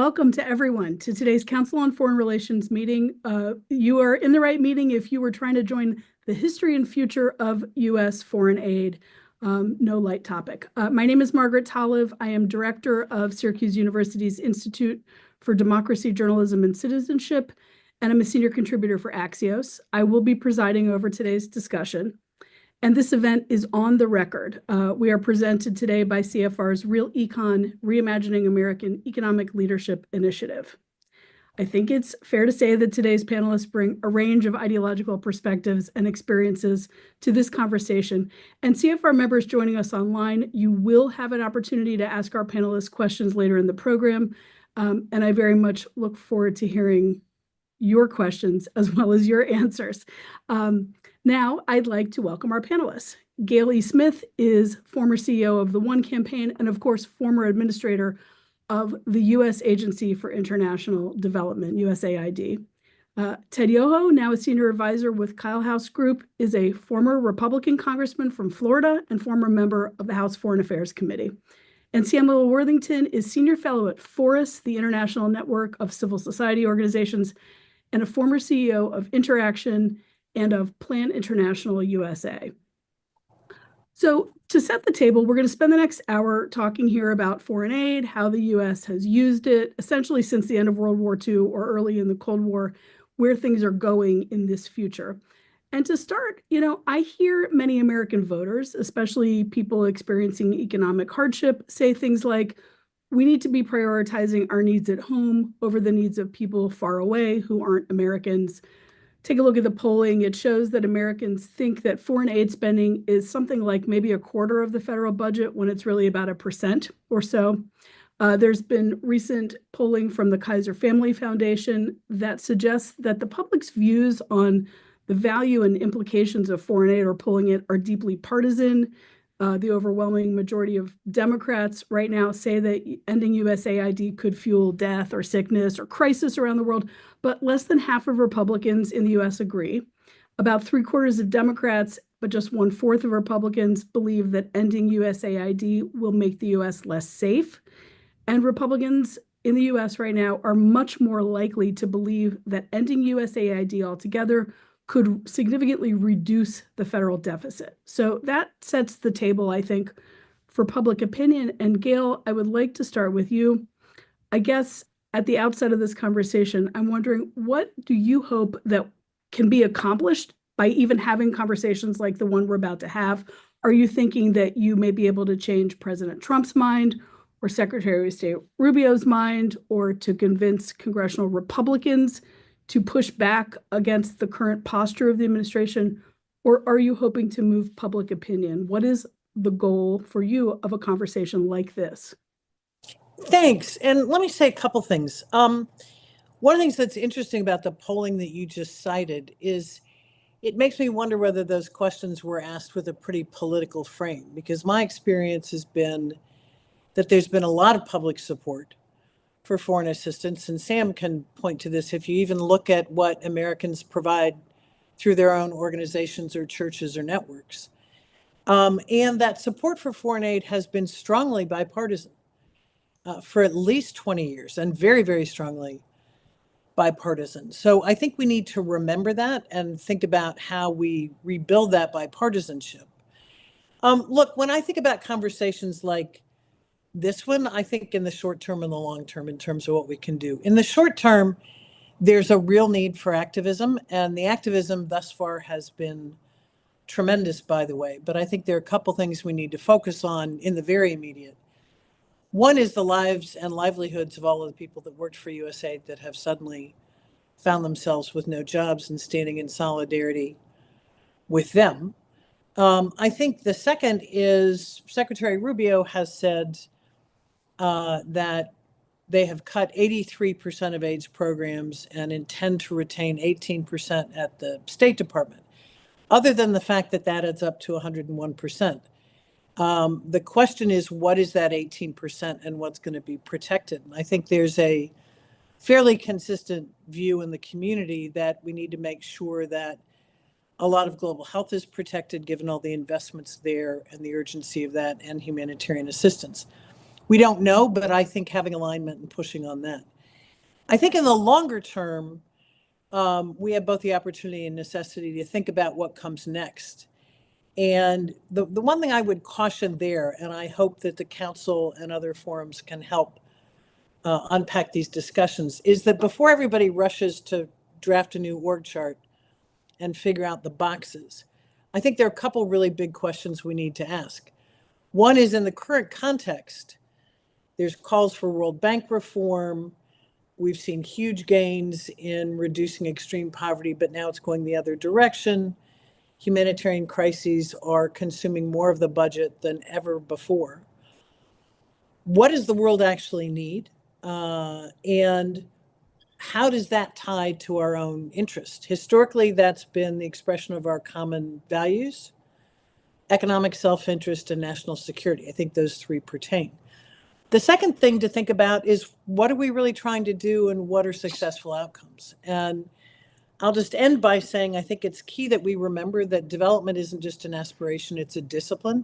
welcome to everyone to today's Council on Foreign Relations meeting. You are in the right meeting if you were trying to join the history and future of U.S. foreign aid. No light topic. My name is Margaret Talev. I am director of Syracuse University's Institute for Democracy, Journalism, and Citizenship, and I'm a senior contributor for Axios. I will be presiding over today's discussion. And this event is on the record. We are presented today by CFR's Real Econ Reimagining American Economic Leadership Initiative. I think it's fair to say that today's panelists bring a range of ideological perspectives and experiences to this conversation. And CFR members joining us online, you will have an opportunity to ask our panelists questions later in the program. And I very much look forward to hearing your questions as well as your answers. Now, I'd like to welcome our panelists. Gayle E. Smith is former CEO of the One Campaign and, of course, former administrator of the U.S. Agency for International Development, USAID. Ted Yoho, now a senior advisor with Kyle House Group, is a former Republican congressman from Florida and former member of the House Foreign Affairs Committee. And Samuel Worthington is senior fellow at FORUS, the International Network of Civil Society Organizations, and a former CEO of Interaction and of Plan International USA. So to set the table, we're going to spend the next hour talking here about foreign aid, how the U.S. has used it, essentially since the end of World War II or early in the Cold War, where things are going in this future. And to start, I hear many American voters, especially people experiencing economic hardship, say things like, we need to be prioritizing our needs at home over the needs of people far away who aren't Americans. Take a look at the polling. It shows that Americans think that foreign aid spending is something like maybe a quarter of the federal budget when it's really about 1% or so. There's been recent polling from the Kaiser Family Foundation that suggests that the public's views on the value and implications of foreign aid or pulling it are deeply partisan. The overwhelming majority of Democrats right now say that ending USAID could fuel death or sickness or crisis around the world, but less than half of Republicans in the U.S. agree. About 3/4 of Democrats, but just 1/4 of Republicans believe that ending USAID will make the U.S. less safe. And Republicans in the U.S. right now are much more likely to believe that ending USAID altogether could significantly reduce the federal deficit. So that sets the table, I think, for public opinion. And Gayle, I would like to start with you. I guess at the outset of this conversation, I'm wondering, what do you hope that can be accomplished by even having conversations like the one we're about to have? Are you thinking that you may be able to change President Trump's mind or Secretary of State Rubio's mind, or to convince congressional Republicans to push back against the current posture of the administration? Or are you hoping to move public opinion? What is the goal for you of a conversation like this? Thanks. And let me say a couple things. One of the things that's interesting about the polling that you just cited is it makes me wonder whether those questions were asked with a pretty political frame, because my experience has been that there's been a lot of public support for foreign assistance, and Sam can point to this if you even look at what Americans provide through their own organizations or churches or networks. And that support for foreign aid has been strongly bipartisan for at least 20 years, and very, very strongly bipartisan. So I think we need to remember that and think about how we rebuild that bipartisanship. Look, when I think about conversations like this one, I think in the short term and the long term in terms of what we can do. In the short term, there's a real need for activism, and the activism thus far has been tremendous, by the way. But I think there are a couple things we need to focus on in the very immediate. One is the lives and livelihoods of all of the people that worked for USAID that have suddenly found themselves with no jobs, and standing in solidarity with them. I think the second is Secretary Rubio has said that they have cut 83% of AIDS programs and intend to retain 18% at the State Department. Other than the fact that that adds up to 101%. The question is, what is that 18% and what's going to be protected? And I think there's a fairly consistent view in the community that we need to make sure that a lot of global health is protected, given all the investments there and the urgency of that, and humanitarian assistance. We don't know, but I think having alignment and pushing on that. I think in the longer term, we have both the opportunity and necessity to think about what comes next. And the one thing I would caution there, and I hope that the council and other forums can help unpack these discussions, is that before everybody rushes to draft a new org chart and figure out the boxes, I think there are a couple really big questions we need to ask. One is, in the current context, there's calls for World Bank reform. We've seen huge gains in reducing extreme poverty, but now it's going the other direction. Humanitarian crises are consuming more of the budget than ever before. What does the world actually need? And how does that tie to our own interest? Historically, that's been the expression of our common values: economic self-interest and national security. I think those three pertain. The second thing to think about is, what are we really trying to do and what are successful outcomes? And I'll just end by saying I think it's key that we remember that development isn't just an aspiration, it's a discipline.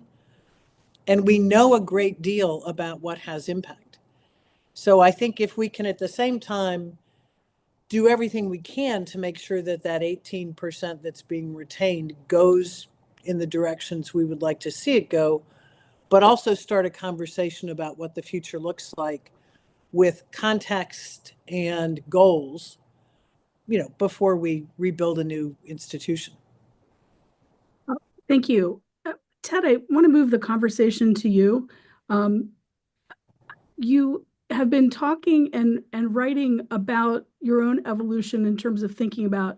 And we know a great deal about what has impact. So I think if we can at the same time do everything we can to make sure that that 18% that's being retained goes in the directions we would like to see it go, but also start a conversation about what the future looks like with context and goals, before we rebuild a new institution. Thank you. Ted, I want to move the conversation to you. You have been talking and writing about your own evolution in terms of thinking about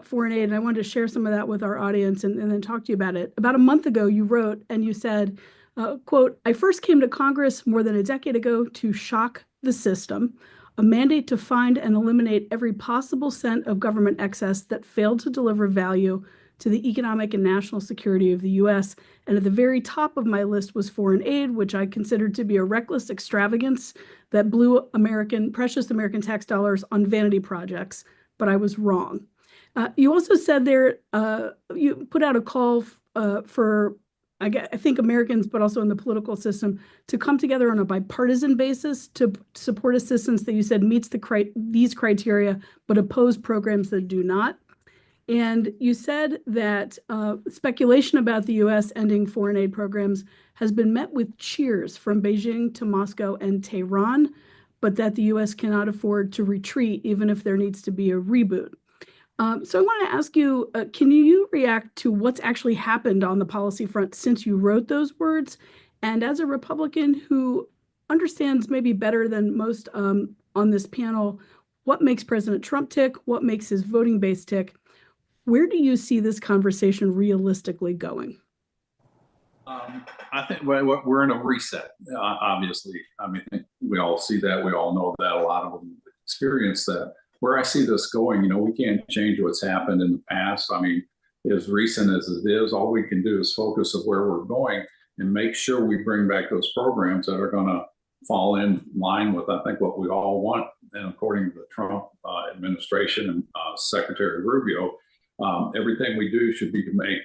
foreign aid, and I wanted to share some of that with our audience and then talk to you about it. About a month ago, you wrote and you said, quote, "I first came to Congress more than a decade ago to shock the system, a mandate to find and eliminate every possible cent of government excess that failed to deliver value to the economic and national security of the U.S. And at the very top of my list was foreign aid, which I considered to be a reckless extravagance that blew precious American tax dollars on vanity projects, but I was wrong." You also said there, you put out a call for, I think, Americans, but also in the political system, to come together on a bipartisan basis to support assistance that you said meets these criteria, but oppose programs that do not. And you said that speculation about the U.S. ending foreign aid programs has been met with cheers from Beijing to Moscow and Tehran, but that the U.S. cannot afford to retreat even if there needs to be a reboot. So I want to ask you, can you react to what's actually happened on the policy front since you wrote those words? And as a Republican who understands maybe better than most on this panel what makes President Trump tick, what makes his voting base tick, where do you see this conversation realistically going? I think we're in a reset, obviously. I mean, I think we all see that. We all know that. A lot of them experience that. Where I see this going, we can't change what's happened in the past. I mean, as recent as it is, all we can do is focus on where we're going and make sure we bring back those programs that are going to fall in line with, I think, what we all want. And according to the Trump administration and Secretary Rubio, everything we do should be to make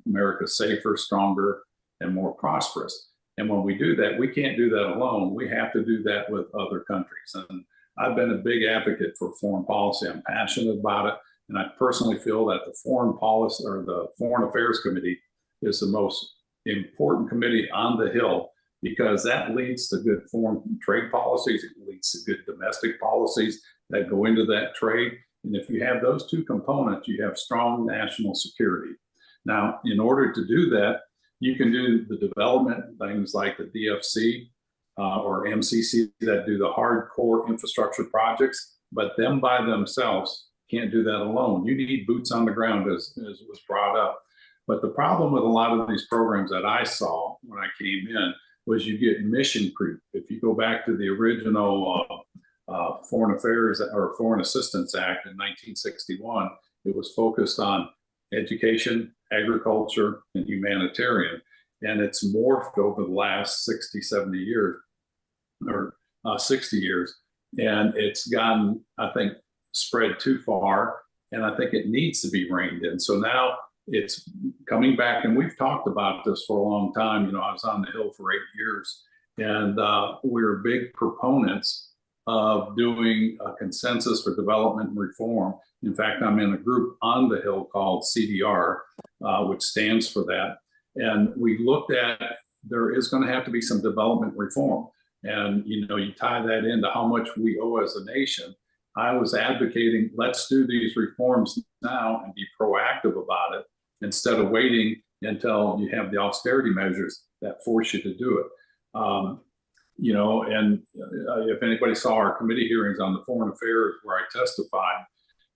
America safer, stronger, and more prosperous. And when we do that, we can't do that alone. We have to do that with other countries. And I've been a big advocate for foreign policy. I'm passionate about it. And I personally feel that the Foreign Policy or the Foreign Affairs Committee is the most important committee on the Hill, because that leads to good foreign trade policies. It leads to good domestic policies that go into that trade. And if you have those two components, you have strong national security. Now, in order to do that, you can do the development things like the DFC or MCC that do the hardcore infrastructure projects, but them by themselves can't do that alone. You need boots on the ground, as was brought up. But the problem with a lot of these programs that I saw when I came in was you get mission creep. If you go back to the original Foreign Affairs or Foreign Assistance Act in 1961, it was focused on education, agriculture, and humanitarian. And it's morphed over the last 60, 70 years, or 60 years. And it's gotten, I think, spread too far. And I think it needs to be reined in. So now it's coming back. And we've talked about this for a long time. I was on the Hill for 8 years. And we're big proponents of doing a consensus for development and reform. In fact, I'm in a group on the Hill called CDR, which stands for that. And we looked at, there is going to have to be some development reform. And, you know, you tie that into how much we owe as a nation. I was advocating, let's do these reforms now and be proactive about it instead of waiting until you have the austerity measures that force you to do it. You know, and if anybody saw our committee hearings on the foreign affairs where I testified,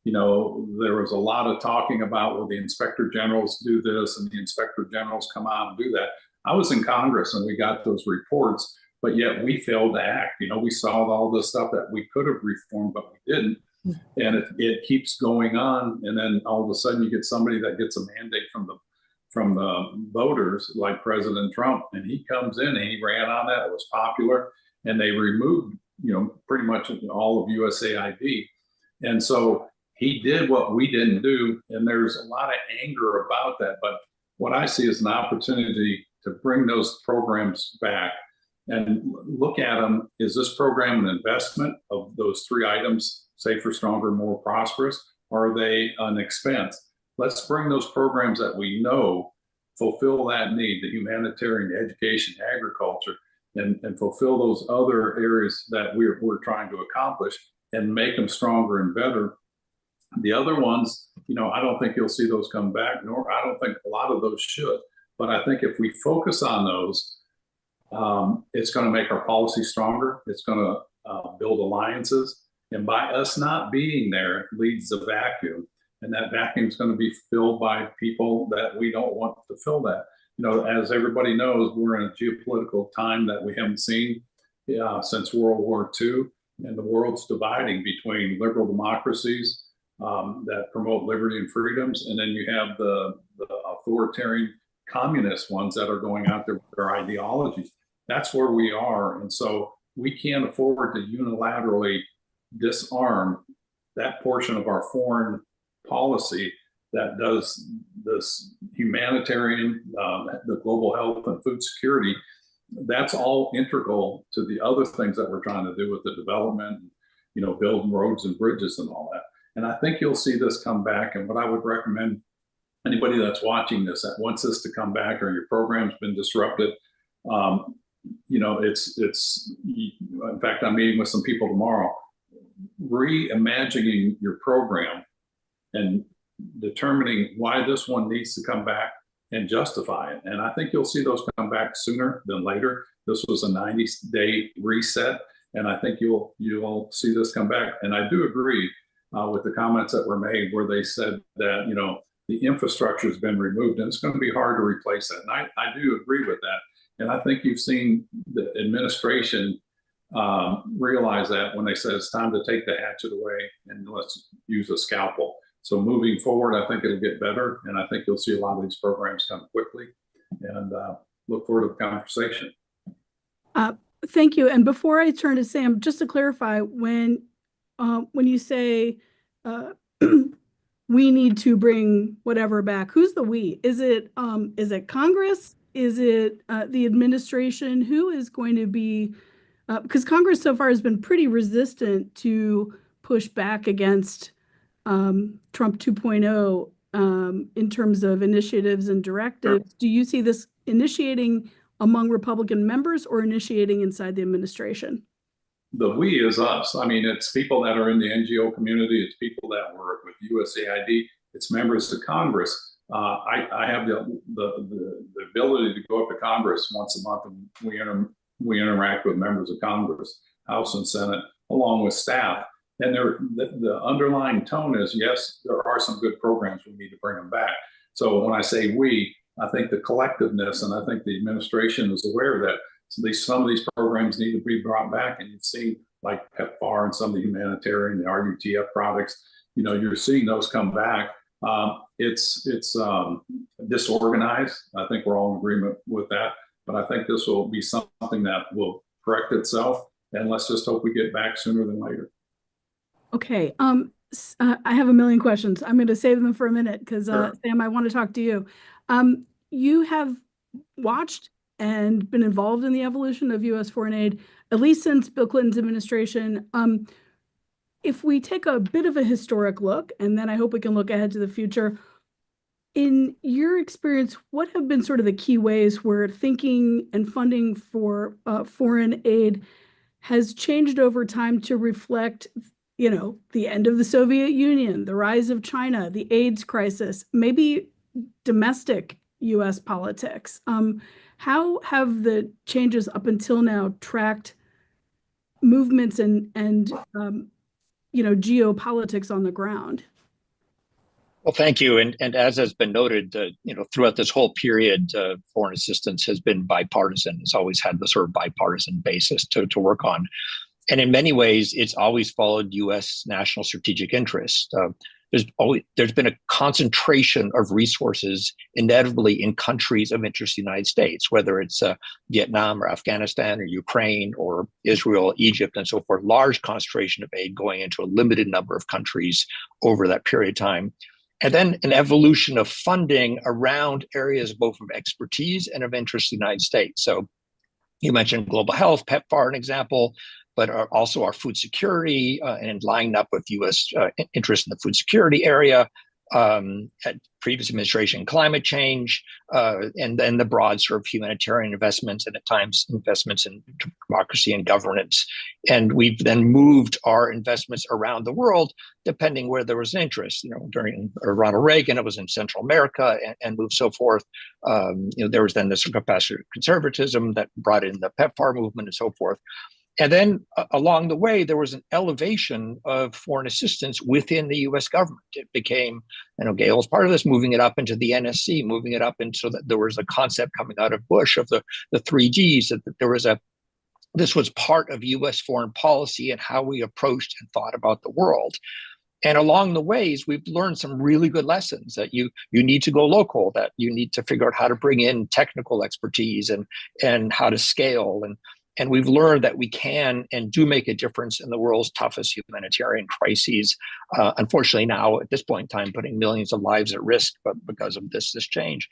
you know, there was a lot of talking about, well, the inspector generals do this and the inspector generals come out and do that. I was in Congress and we got those reports, but yet we failed to act. You know, we saw all this stuff that we could have reformed, but we didn't. And it keeps going on. And then all of a sudden you get somebody that gets a mandate from the voters like President Trump, and he comes in and he ran on that. It was popular, and they removed, you know, pretty much all of USAID. And so he did what we didn't do, and there's a lot of anger about that. But what I see is an opportunity to bring those programs back and look at them. Is this program an investment of those three items, safer, stronger, more prosperous, or are they an expense? Let's bring those programs that we know fulfill that need, the humanitarian, education, agriculture, and fulfill those other areas that we're trying to accomplish and make them stronger and better. The other ones, you know, I don't think you'll see those come back, nor I don't think a lot of those should. But I think if we focus on those, it's going to make our policy stronger. It's going to build alliances. And by us not being there, it leads a vacuum. And that vacuum is going to be filled by people that we don't want to fill that. You know, as everybody knows, we're in a geopolitical time that we haven't seen since World War II. And the world's dividing between liberal democracies that promote liberty and freedoms. And then you have the authoritarian communist ones that are going out there with their ideologies. That's where we are. And so we can't afford to unilaterally disarm that portion of our foreign policy that does this humanitarian, the global health and food security. That's all integral to the other things that we're trying to do with the development, you know, building roads and bridges and all that. And I think you'll see this come back. And what I would recommend anybody that's watching this that wants this to come back, or your program's been disrupted, you know, it's in fact, I'm meeting with some people tomorrow, reimagining your program and determining why this one needs to come back and justify it. And I think you'll see those come back sooner than later. This was a 90-day reset, and I think you'll see this come back. And I do agree with the comments that were made where they said that, you know, the infrastructure has been removed and it's going to be hard to replace that. And I do agree with that. And I think you've seen the administration realize that when they said it's time to take the hatchet away and let's use a scalpel. So moving forward, I think it'll get better. And I think you'll see a lot of these programs come quickly, and look forward to the conversation. Thank you. And before I turn to Sam, just to clarify, when you say we need to bring whatever back, who's the we? Is it Congress? Is it the administration? Who is going to be, because Congress so far has been pretty resistant to push back against Trump 2.0 in terms of initiatives and directives. Sure. Do you see this initiating among Republican members or initiating inside the administration? The we is us. I mean, it's people that are in the NGO community. It's people that work with USAID. It's members of Congress. I have the ability to go up to Congress once a month, and we interact with members of Congress, House and Senate, along with staff. And the underlying tone is, yes, there are some good programs. We need to bring them back. So when I say we, I think the collectiveness, and I think the administration is aware that some of these programs need to be brought back. And you've seen like PEPFAR and some of the humanitarian, the RUTF products, you know, you're seeing those come back. It's disorganized. I think we're all in agreement with that. But I think this will be something that will correct itself. And let's just hope we get back sooner than later. Okay. I have a million questions. I'm going to save them for a minute because Sure. Sam, I want to talk to you. You have watched and been involved in the evolution of U.S. foreign aid, at least since Bill Clinton's administration. If we take a bit of a historic look, and then I hope we can look ahead to the future, in your experience, what have been sort of the key ways where thinking and funding for foreign aid has changed over time to reflect, the end of the Soviet Union, the rise of China, the AIDS crisis, maybe domestic U.S. politics? How have the changes up until now tracked movements and geopolitics on the ground? Well, thank you. And as has been noted, throughout this whole period, foreign assistance has been bipartisan. It's always had the sort of bipartisan basis to work on. And in many ways, it's always followed U.S. national strategic interest. There's been a concentration of resources inevitably in countries of interest to the United States, whether it's Vietnam or Afghanistan or Ukraine or Israel, Egypt, and so forth. Large concentration of aid going into a limited number of countries over that period of time. And then an evolution of funding around areas both of expertise and of interest to the United States. So you mentioned global health, PEPFAR, an example, but also our food security and lining up with U.S. Interest in the food security area, at previous administration, climate change, and then the broad sort of humanitarian investments and at times investments in democracy and governance. And we've then moved our investments around the world, depending where there was an interest. During Ronald Reagan, it was in Central America and moved so forth. There was then this capacity conservatism that brought in the PEPFAR movement and so forth. And then along the way, there was an elevation of foreign assistance within the U.S. government. It became, Gail was part of this, moving it up into the NSC, moving it up into so that there was a concept coming out of Bush of the 3Ds, that there was this was part of U.S. foreign policy and how we approached and thought about the world. And along the ways, we've learned some really good lessons that you need to go local, that you need to figure out how to bring in technical expertise and how to scale. And we've learned that we can and do make a difference in the world's toughest humanitarian crises. Unfortunately, now at this point in time, putting millions of lives at risk, but because of this change.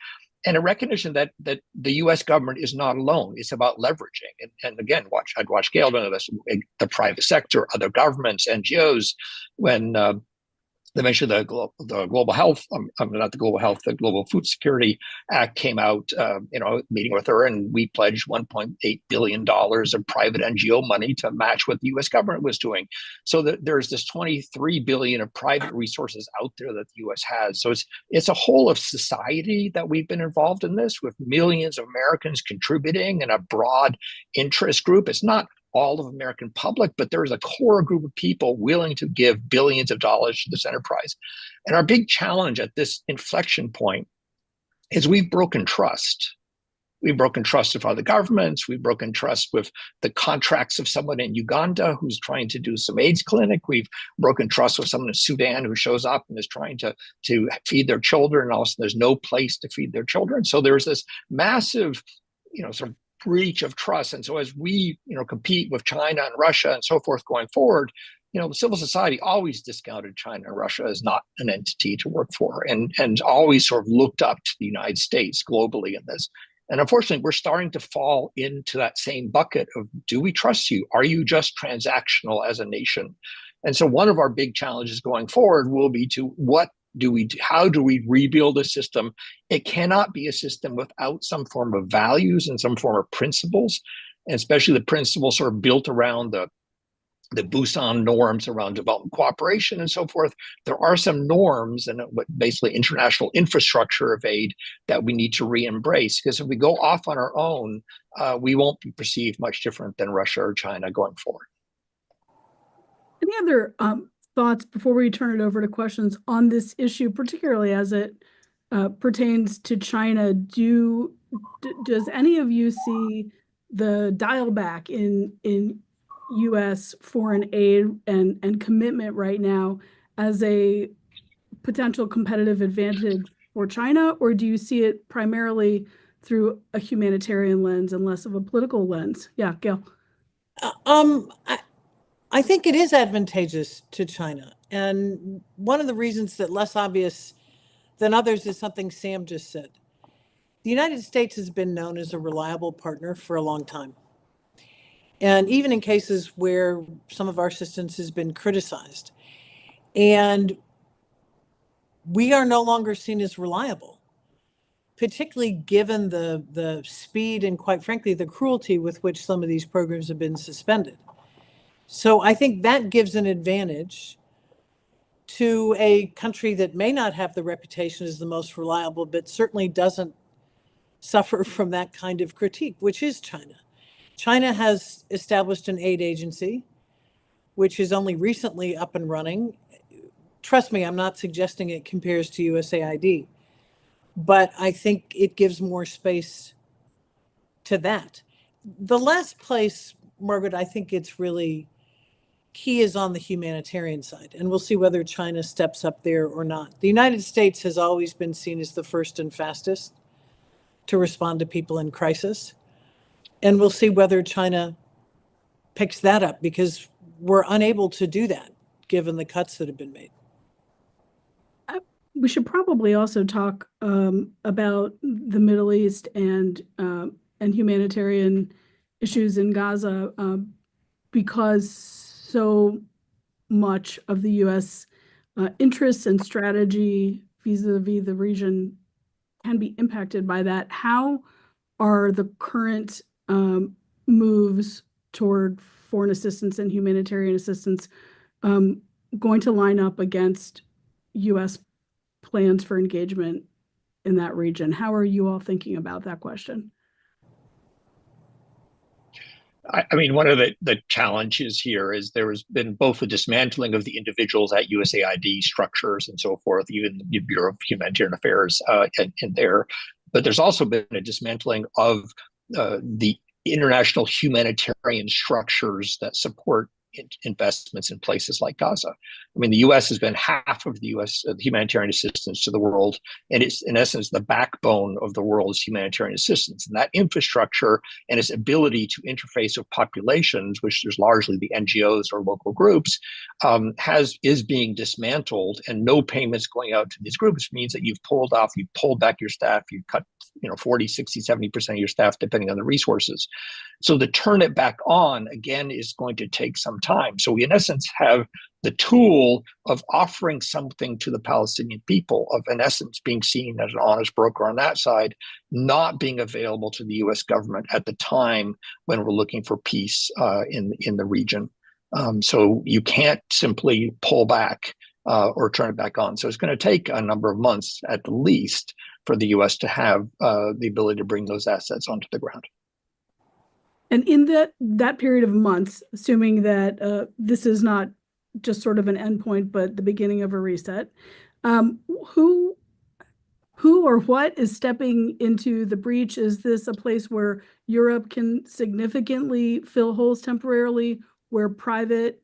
And a recognition that the U.S. government is not alone. It's about leveraging. And again, I'd watch Gail know this, the private sector, other governments, NGOs, when they mentioned the global health, not the global health, the Global Food Security Act came out, meeting with her, and we pledged $1.8 billion of private NGO money to match what the U.S. government was doing. So that there's this $23 billion of private resources out there that the U.S. has. So it's a whole of society that we've been involved in this, with millions of Americans contributing and a broad interest group. It's not all of American public, but there is a core group of people willing to give billions of dollars to this enterprise. And our big challenge at this inflection point is we've broken trust. We've broken trust with other governments. We've broken trust with the contracts of someone in Uganda who's trying to do some AIDS clinic. We've broken trust with someone in Sudan who shows up and is trying to feed their children, and also there's no place to feed their children. So there's this massive, sort of breach of trust. And so as we, compete with China and Russia and so forth going forward, the civil society always discounted China and Russia as not an entity to work for, and always sort of looked up to the United States globally in this. And unfortunately, we're starting to fall into that same bucket of, do we trust you? Are you just transactional as a nation? And so one of our big challenges going forward will be to how do we rebuild a system? It cannot be a system without some form of values and some form of principles, and especially the principles sort of built around the Busan norms around development cooperation and so forth. There are some norms and basically international infrastructure of aid that we need to re-embrace, because if we go off on our own, we won't be perceived much different than Russia or China going forward. Any other thoughts before we turn it over to questions on this issue, particularly as it pertains to China? Does any of you see the dial back in U.S. foreign aid and commitment right now as a potential competitive advantage for China, or do you see it primarily through a humanitarian lens and less of a political lens? Yeah, Gail. I think it is advantageous to China. And one of the reasons that less obvious than others is something Sam just said. the United States has been known as a reliable partner for a long time. And even in cases where some of our assistance has been criticized. And we are no longer seen as reliable, particularly given the speed and, quite frankly, the cruelty with which some of these programs have been suspended. So I think that gives an advantage to a country that may not have the reputation as the most reliable, but certainly doesn't suffer from that kind of critique, which is China. China has established an aid agency, which is only recently up and running. Trust me, I'm not suggesting it compares to USAID, but I think it gives more space to that. The last place, Margaret, I think it's really key is on the humanitarian side, and we'll see whether China steps up there or not. The United States has always been seen as the first and fastest to respond to people in crisis, and we'll see whether China picks that up, because we're unable to do that given the cuts that have been made. We should probably also talk about the Middle East and humanitarian issues in Gaza, because so much of the U.S. Interests and strategy vis-a-vis the region can be impacted by that. How are the current moves toward foreign assistance and humanitarian assistance going to line up against U.S. plans for engagement in that region? How are you all thinking about that question? I mean, one of the challenges here is there has been both a dismantling of the individuals at USAID structures and so forth, even the Bureau of Humanitarian Affairs in there, but there's also been a dismantling of the international humanitarian structures that support investments in places like Gaza. I mean, the U.S. has been half of the U.S. Humanitarian assistance to the world, and it's in essence the backbone of the world's humanitarian assistance. And that infrastructure and its ability to interface with populations, which there's largely the NGOs or local groups, is being dismantled, and no payments going out to these groups means that you've pulled back your staff, you've cut 40, 60, 70% of your staff, depending on the resources. So to turn it back on, again, is going to take some time. So we, in essence, have the tool of offering something to the Palestinian people, of, in essence, being seen as an honest broker on that side, not being available to the U.S. government at the time when we're looking for peace in the region. So you can't simply pull back or turn it back on. So it's going to take a number of months at least for the U.S. to have the ability to bring those assets onto the ground. And in that period of months, assuming that this is not just sort of an endpoint, but the beginning of a reset, who or what is stepping into the breach? Is this a place where Europe can significantly fill holes temporarily, where private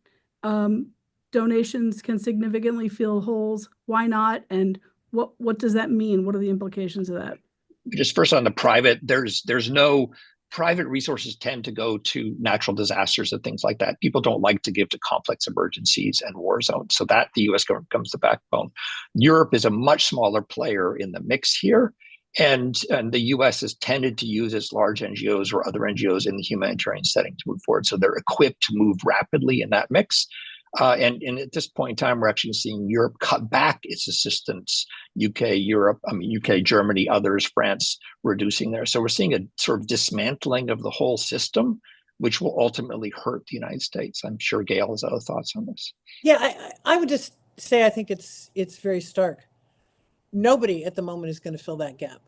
donations can significantly fill holes? Why not? And what does that mean? What are the implications of that? Just first on the private, there's no private resources tend to go to natural disasters and things like that. People don't like to give to complex emergencies and war zones. So that the US government becomes the backbone. Europe is a much smaller player in the mix here. And the US has tended to use its large NGOs or other NGOs in the humanitarian setting to move forward. So they're equipped to move rapidly in that mix. And at this point in time, we're actually seeing Europe cut back its assistance. UK, Germany, others, France, reducing there. So we're seeing a sort of dismantling of the whole system, which will ultimately hurt the United States. I'm sure Gail has other thoughts on this. Yeah, I would just say I think it's very stark. Nobody at the moment is going to fill that gap.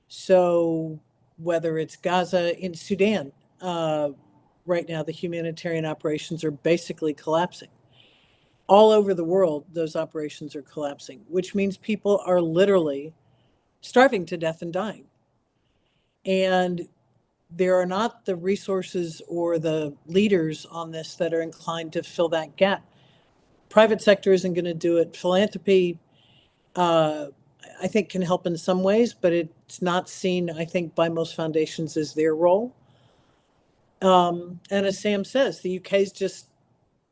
So whether it's Gaza, in Sudan, right now the humanitarian operations are basically collapsing. All over the world, those operations are collapsing, which means people are literally starving to death and dying. And there are not the resources or the leaders on this that are inclined to fill that gap. Private sector isn't going to do it. Philanthropy, I think, can help in some ways, but it's not seen, I think, by most foundations as their role. And as Sam says, the UK's just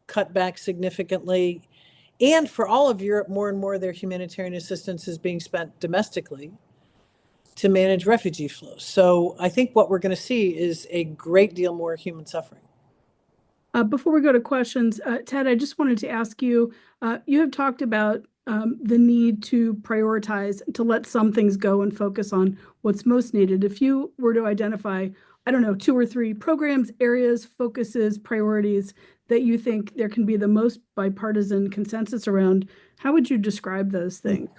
cut back significantly. And for all of Europe, more and more of their humanitarian assistance is being spent domestically. to manage refugee flows. So I think what we're going to see is a great deal more human suffering. Before we go to questions, Ted, I just wanted to ask you, you have talked about the need to prioritize, to let some things go and focus on what's most needed. If you were to identify, I don't know, 2 or 3 programs, areas, focuses, priorities that you think there can be the most bipartisan consensus around, how would you describe those things?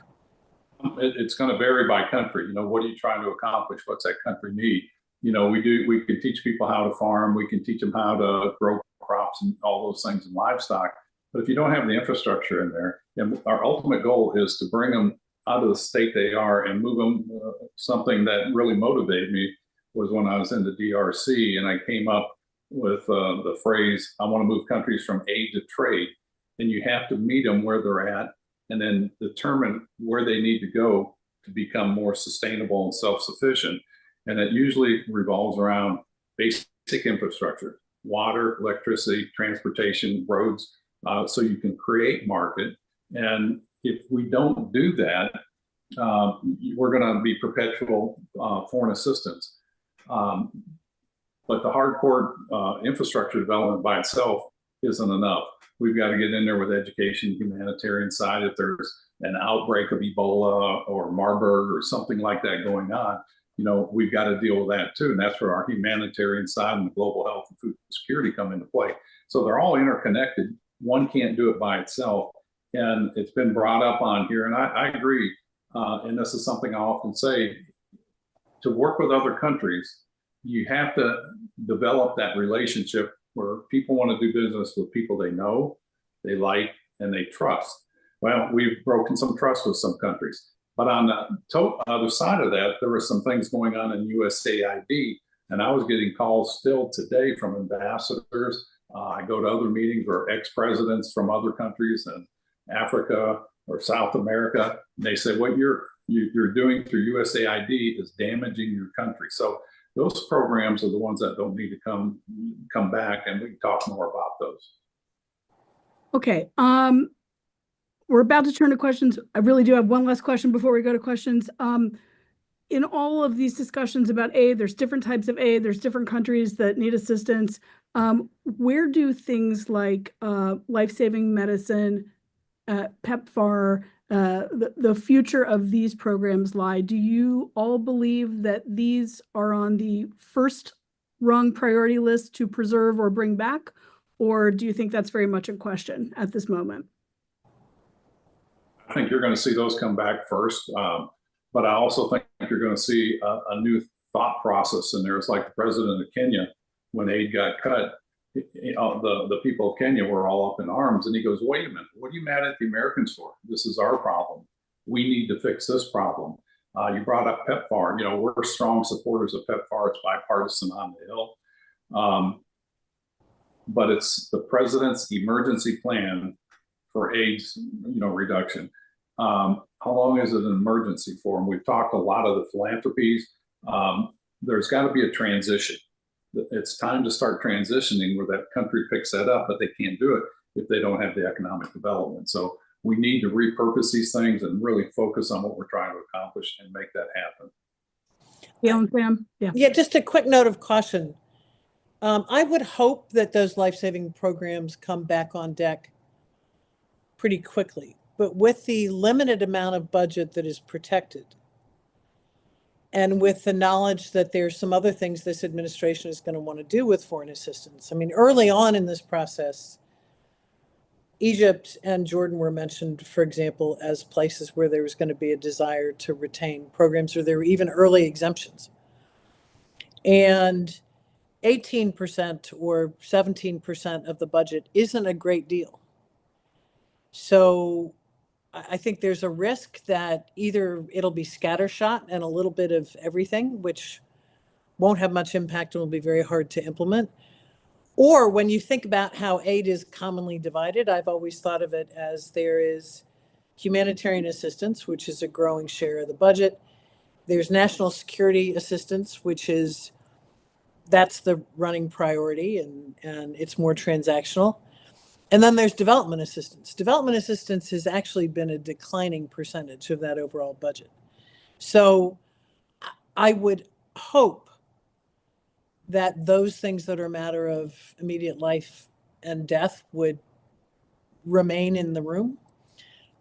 It's going to vary by country. What are you trying to accomplish? What's that country need? We can teach people how to farm. We can teach them how to grow crops and all those things in livestock. But if you don't have the infrastructure in there, and our ultimate goal is to bring them out of the state they are and move them. Something that really motivated me was when I was in the DRC and I came up with the phrase, I want to move countries from aid to trade. And you have to meet them where they're at and then determine where they need to go to become more sustainable and self-sufficient. And it usually revolves around basic infrastructure, water, electricity, transportation, roads, so you can create market. And if we don't do that, we're going to be perpetual foreign assistance. But the hardcore infrastructure development by itself isn't enough. We've got to get in there with education, humanitarian side. If there's an outbreak of Ebola or Marburg or something like that going on, we've got to deal with that too. And that's where our humanitarian side and the global health and food security come into play. So they're all interconnected. One can't do it by itself. And it's been brought up on here, and I agree. And this is something I often say, to work with other countries, you have to develop that relationship where people want to do business with people they know, they like, and they trust. Well, we've broken some trust with some countries. But on the other side of that, there were some things going on in USAID, and I was getting calls still today from ambassadors. I go to other meetings where ex-presidents from other countries in Africa or South America, and they say, what you're doing through USAID is damaging your country. So those programs are the ones that don't need to come back, and we can talk more about those. Okay. We're about to turn to questions. I really do have one last question before we go to questions. In all of these discussions about aid, there's different types of aid, there's different countries that need assistance. Where do things like life-saving medicine, PEPFAR, the future of these programs lie? Do you all believe that these are on the first rung priority list to preserve or bring back? Or do you think that's very much in question at this moment? I think you're going to see those come back first. But I also think you're going to see a new thought process in there. It's like the president of Kenya, when aid got cut, the people of Kenya were all up in arms. And he goes, wait a minute, what are you mad at the Americans for? This is our problem. We need to fix this problem. You brought up PEPFAR. We're strong supporters of PEPFAR. It's bipartisan on the Hill. But it's the president's emergency plan for AIDS, reduction. How long is it an emergency for? And we've talked a lot of the philanthropies. There's got to be a transition. It's time to start transitioning where that country picks that up, but they can't do it if they don't have the economic development. So we need to repurpose these things and really focus on what we're trying to accomplish and make that happen. Yeah, Sam? Yeah, just a quick note of caution. I would hope that those life-saving programs come back on deck pretty quickly. But with the limited amount of budget that is protected, and with the knowledge that there's some other things this administration is going to want to do with foreign assistance. I mean, early on in this process, Egypt and Jordan were mentioned, for example, as places where there was going to be a desire to retain programs, or there were even early exemptions. And 18% or 17% of the budget isn't a great deal. So I think there's a risk that either it'll be scattershot and a little bit of everything, which won't have much impact and will be very hard to implement. Or when you think about how aid is commonly divided, I've always thought of it as there is humanitarian assistance, which is a growing share of the budget. There's national security assistance, that's the running priority, and it's more transactional. And then there's development assistance. Development assistance has actually been a declining percentage of that overall budget. So I would hope that those things that are a matter of immediate life and death would remain in the room.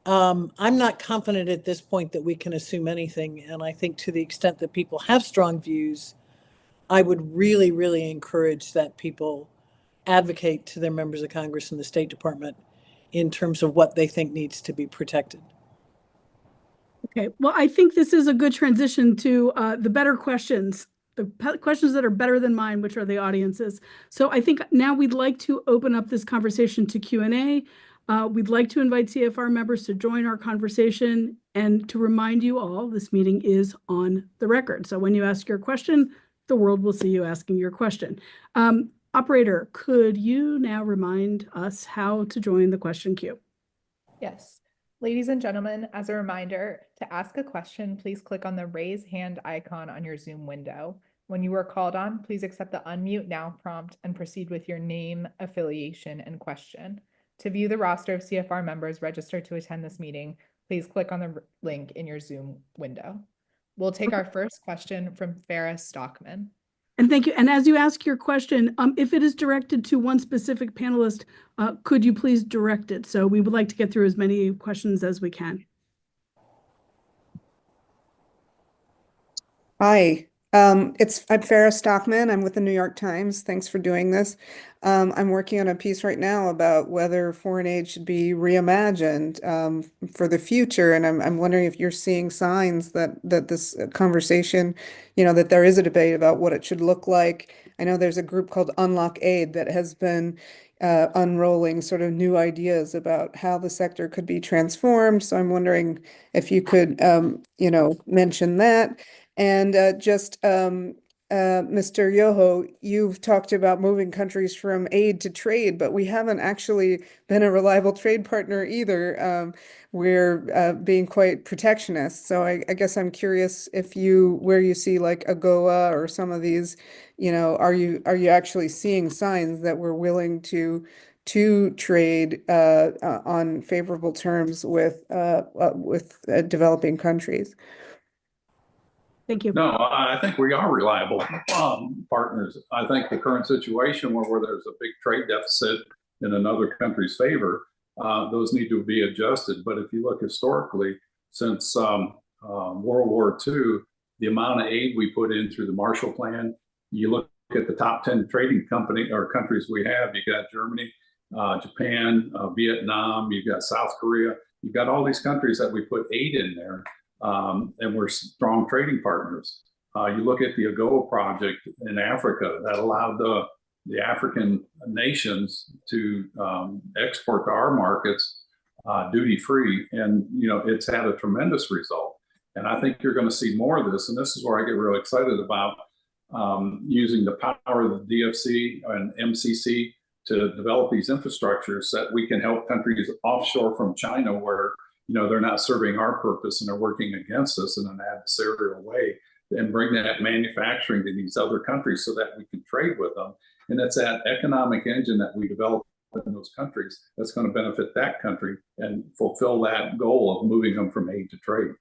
I'm not confident at this point that we can assume anything. And I think to the extent that people have strong views, I would really, really encourage that people advocate to their members of Congress and the State Department in terms of what they think needs to be protected. Okay, well, I think this is a good transition to the better questions, questions that are better than mine, which are the audience's. So I think now we'd like to open up this conversation to Q&A. We'd like to invite CFR members to join our conversation, and to remind you all, this meeting is on the record. So when you ask your question, the world will see you asking your question. Operator, could you now remind us how to join the question queue? Yes. Ladies and gentlemen, as a reminder, to ask a question, please click on the raise hand icon on your Zoom window. When you are called on, please accept the unmute now prompt and proceed with your name, affiliation, and question. To view the roster of CFR members registered to attend this meeting, please click on the link in your Zoom window. We'll take our first question from Farah Stockman. And thank you. And as you ask your question, if it is directed to one specific panelist, could you please direct it? So we would like to get through as many questions as we can. Hi, I'm Farah Stockman. I'm with the New York Times. Thanks for doing this. I'm working on a piece right now about whether foreign aid should be reimagined for the future, and I'm wondering if you're seeing signs that this conversation, that there is a debate about what it should look like. I know there's a group called Unlock Aid that has been unrolling sort of new ideas about how the sector could be transformed. So I'm wondering if you could, mention that. And Mr. Yoho, you've talked about moving countries from aid to trade, but we haven't actually been a reliable trade partner either. We're being quite protectionist. So I guess I'm curious where you see like AGOA or some of these, are you actually seeing signs that we're willing to trade on favorable terms with developing countries? Thank you. No, I think we are reliable partners. I think the current situation where there's a big trade deficit in another country's favor, those need to be adjusted. But if you look historically, since World War II, the amount of aid we put in through the Marshall Plan, you look at the top 10 trading countries we have, you got Germany, Japan, Vietnam, you've got South Korea, you've got all these countries that we put aid in there. And we're strong trading partners. You look at the AGOA project in Africa that allowed the African nations to export to our markets duty-free, and it's had a tremendous result. And I think you're going to see more of this, and this is where I get really excited about using the power of the DFC and MCC to develop these infrastructures that we can help countries offshore from China where they're not serving our purpose and they're working against us in an adversarial way, and bring that manufacturing to these other countries so that we can trade with them. And it's that economic engine that we develop in those countries that's going to benefit that country and fulfill that goal of moving them from aid to trade.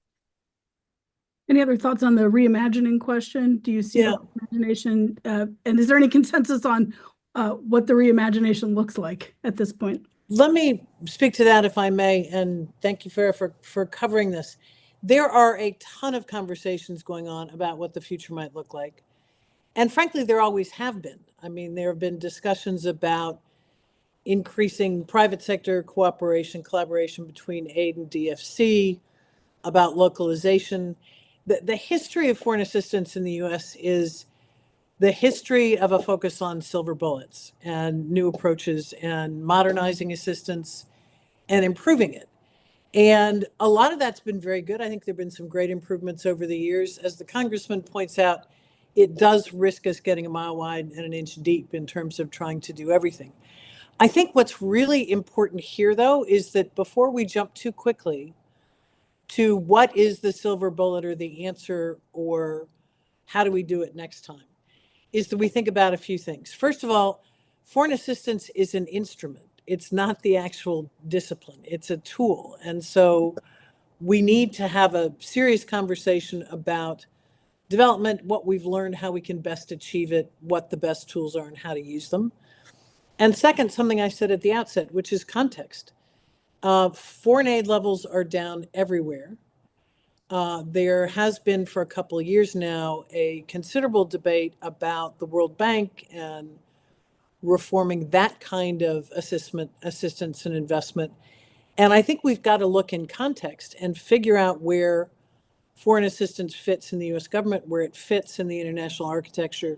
Any other thoughts on the reimagining question? Do you see reimagination? And is there any consensus on what the reimagination looks like at this point? Let me speak to that if I may, and thank you, Farah, for covering this. There are a ton of conversations going on about what the future might look like. And frankly, there always have been. I mean, there have been discussions about increasing private sector cooperation, collaboration between aid and DFC, about localization. The history of foreign assistance in the U.S. is the history of a focus on silver bullets and new approaches and modernizing assistance and improving it. And a lot of that's been very good. I think there've been some great improvements over the years. As the congressman points out, it does risk us getting a mile wide and an inch deep in terms of trying to do everything. I think what's really important here, though, is that before we jump too quickly to what is the silver bullet or the answer or how do we do it next time, is that we think about a few things. First of all, foreign assistance is an instrument. It's not the actual discipline. It's a tool. And so we need to have a serious conversation about development, what we've learned, how we can best achieve it, what the best tools are and how to use them. And second, something I said at the outset, which is context. Foreign aid levels are down everywhere. There has been for a couple of years now a considerable debate about the World Bank and reforming that kind of assistance and investment. And I think we've got to look in context and figure out where foreign assistance fits in the US government, where it fits in the international architecture,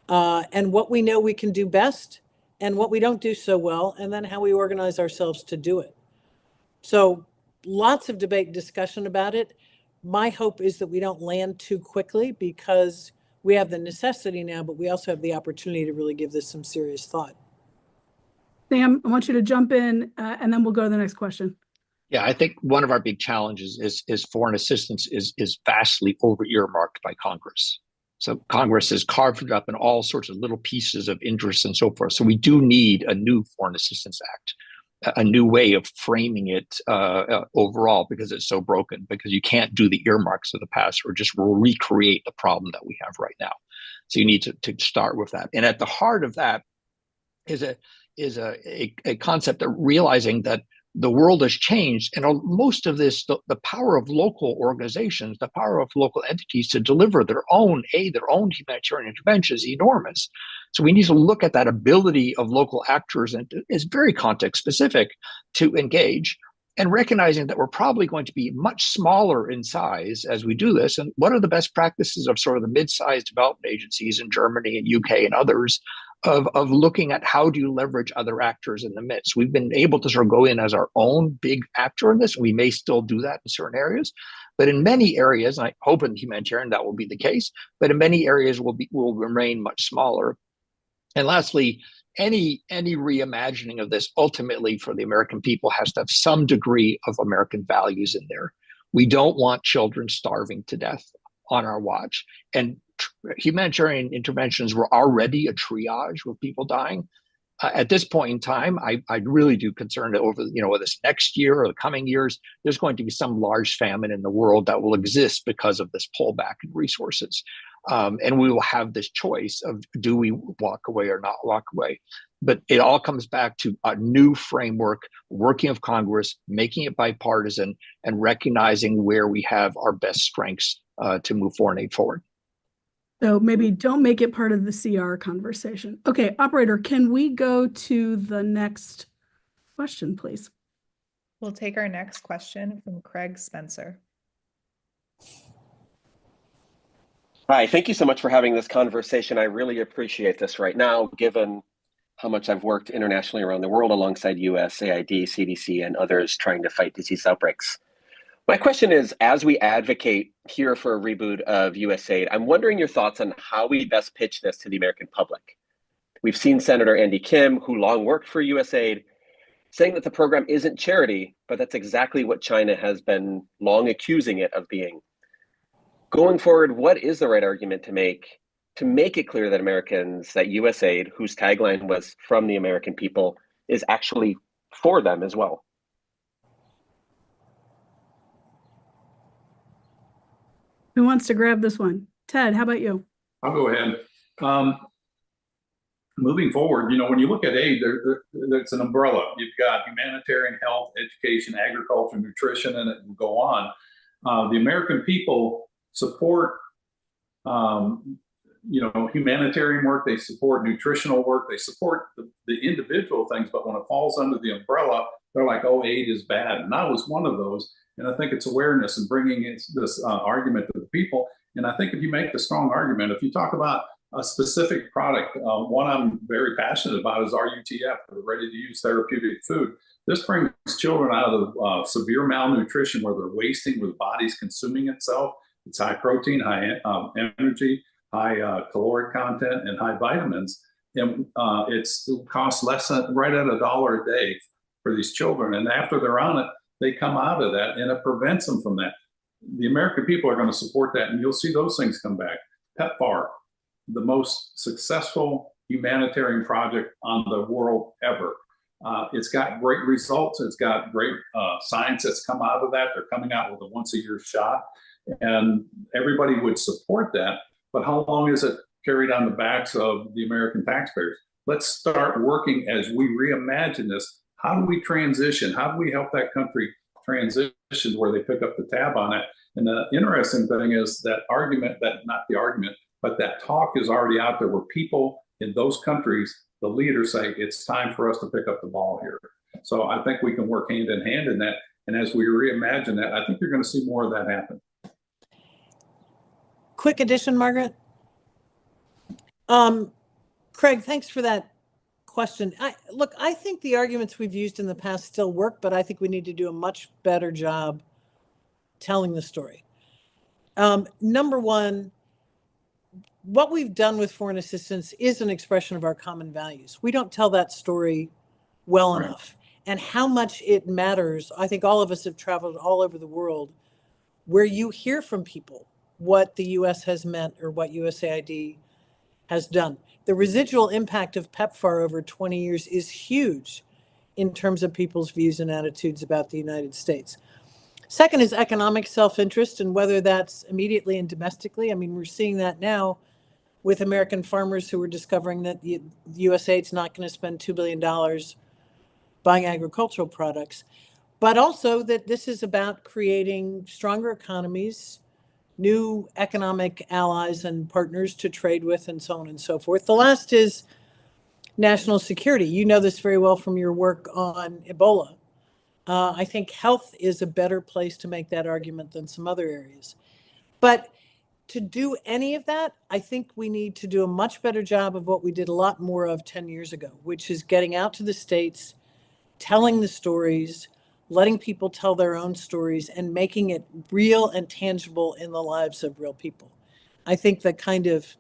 and what we know we can do best and what we don't do so well, and then how we organize ourselves to do it. So lots of debate and discussion about it. My hope is that we don't land too quickly because we have the necessity now, but we also have the opportunity to really give this some serious thought. Sam, I want you to jump in and then we'll go to the next question. Yeah, I think one of our big challenges is foreign assistance is vastly over earmarked by Congress. So Congress has carved it up in all sorts of little pieces of interest and so forth. So we do need a new Foreign Assistance Act, a new way of framing it overall, because it's so broken, because you can't do the earmarks of the past or just recreate the problem that we have right now. So you need to start with that. And at the heart of that is a concept of realizing that the world has changed, and most of this, the power of local organizations, the power of local entities to deliver their own aid, their own humanitarian intervention is enormous. So we need to look at that ability of local actors, and it's very context specific, to engage, and recognizing that we're probably going to be much smaller in size as we do this. And what are the best practices of sort of the mid-sized development agencies in Germany and UK and others of looking at how do you leverage other actors in the midst? We've been able to sort of go in as our own big actor in this. We may still do that in certain areas, but in many areas, and I hope in humanitarian that will be the case, but in many areas will remain much smaller. And lastly, any reimagining of this ultimately for the American people has to have some degree of American values in there. We don't want children starving to death on our watch. And humanitarian interventions were already a triage with people dying. At this point in time, I really do concern that over this next year or the coming years, there's going to be some large famine in the world that will exist because of this pullback in resources. And we will have this choice of, do we walk away or not walk away? But it all comes back to a new framework, working of Congress, making it bipartisan, and recognizing where we have our best strengths to move foreign aid forward. So maybe don't make it part of the CR conversation. Okay, operator, can we go to the next question, please? We'll take our next question from Craig Spencer. Hi, thank you so much for having this conversation. I really appreciate this right now, given how much I've worked internationally around the world alongside USAID, CDC, and others trying to fight disease outbreaks. My question is, as we advocate here for a reboot of USAID, I'm wondering your thoughts on how we best pitch this to the American public. We've seen Senator Andy Kim, who long worked for USAID, saying that the program isn't charity, but that's exactly what China has been long accusing it of being. Going forward, what is the right argument to make it clear that Americans, that USAID, whose tagline was "from the American people," is actually for them as well? Who wants to grab this one? Ted, how about you? I'll go ahead. Moving forward, when you look at aid, there's an umbrella. You've got humanitarian, health, education, agriculture, nutrition, and it will go on. The American people support, humanitarian work. They support nutritional work. They support the individual things. But when it falls under the umbrella, they're like, "Oh, aid is bad." And I was one of those. And I think it's awareness and bringing this argument to the people. And I think if you make the strong argument, if you talk about a specific product, one I'm very passionate about is RUTF, ready-to-use therapeutic food. This brings children out of severe malnutrition where they're wasting, where the body's consuming itself. It's high protein, high energy, high caloric content, and high vitamins. And it costs less than right at $1 a day for these children. And after they're on it, they come out of that, and it prevents them from that. The American people are going to support that, and you'll see those things come back. PEPFAR, the most successful humanitarian project on the world ever. It's got great results. It's got great science that's come out of that. They're coming out with a once-a-year shot. and everybody would support that. But how long is it carried on the backs of the American taxpayers? Let's start working as we reimagine this. How do we transition? How do we help that country transition where they pick up the tab on it? And the interesting thing is that argument, that not the argument, but that talk is already out there where people in those countries, the leaders say, it's time for us to pick up the ball here. So I think we can work hand in hand in that. And as we reimagine that, I think you're going to see more of that happen. Quick addition, Margaret. Craig, thanks for that question. I think the arguments we've used in the past still work, but I think we need to do a much better job telling the story. Number one, what we've done with foreign assistance is an expression of our common values. We don't tell that story well enough. And how much it matters, I think all of us have traveled all over the world where you hear from people what the U.S. has meant or what USAID has done. The residual impact of PEPFAR over 20 years is huge in terms of people's views and attitudes about the United States. Second is economic self-interest, and whether that's immediately and domestically. I mean, we're seeing that now with American farmers who are discovering that the USAID's not going to spend $2 billion buying agricultural products, but also that this is about creating stronger economies, new economic allies and partners to trade with, and so on and so forth. The last is national security. You know this very well from your work on Ebola. I think health is a better place to make that argument than some other areas. But to do any of that, I think we need to do a much better job of what we did a lot more of 10 years ago, which is getting out to the states, telling the stories, letting people tell their own stories, and making it real and tangible in the lives of real people. I think the kind of